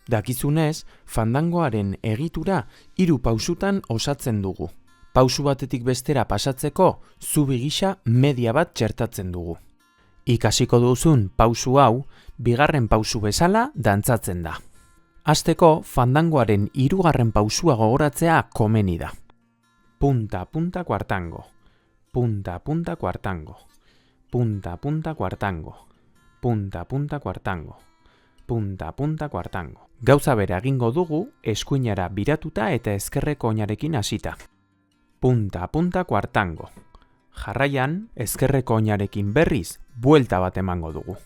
Dakizunez, fandangoaren egitura 3 pausutan osatzen dugu. Pausu batetik bestera pasatzeko, zubi gisa media bat txertatzen dugu. Ikasiko duzun pausu hau, bigarren pausu bezala dantzatzen da. Hasteko, fandangoaren 3. pausua gogoratzea komeni da. Punta, punta, cuartango. Punta, punta, cuartango. Punta, punta, cuartango. Punta, punta, cuartango. Punta, punta, cuartango. Gauza bera egingo dugu, eskuinara biratuta eta ezkerreko oinarekin hasita. Punta, punta, cuartango. Jarraian, ezkerreko oinarekin berriz, buelta bat emango dugu.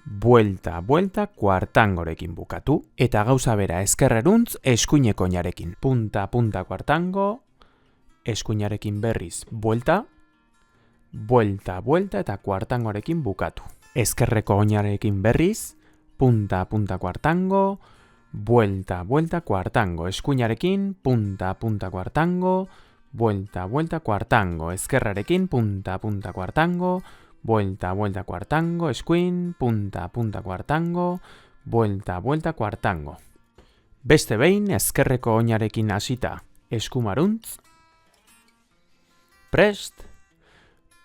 Buelta, buelta, cuartangorekin bukatu, eta gauza bera ezkerreruntz eskuineko oinarekin. Punta, punta, cuartango, eskuinarekin berriz, buelta, buelta, buelta eta cuartangorekin bukatu. Ezkerreko oinarekin berriz, punta, punta, cuartango, buelta, buelta, cuartango. Eskuinarekin, punta, punta, cuartango, buelta, buelta, cuartango. Ezkerrarekin, punta, punta, cuartango, vuelta, vuelta, cuartango, eskuin, punta, punta, cuartango, vuelta, vuelta, cuartango. Beste behin, ezkerreko oinarekin hasita, eskumaruntz, prest,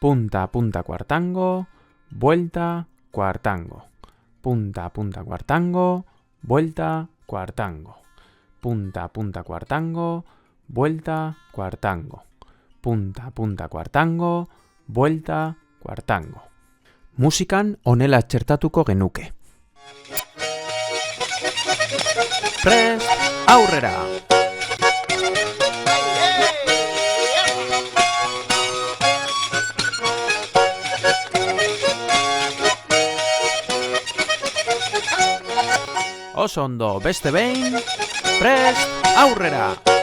punta, punta, cuartango, vuelta, cuartango, punta, punta, cuartango, vuelta, cuartango, punta, punta, cuartango, vuelta, cuartango, punta, punta, cuartango, vuelta, cuartango. Musikan honela txertatuko genuke. Prest, aurrera! Oso ondo, beste behin, prest, aurrera!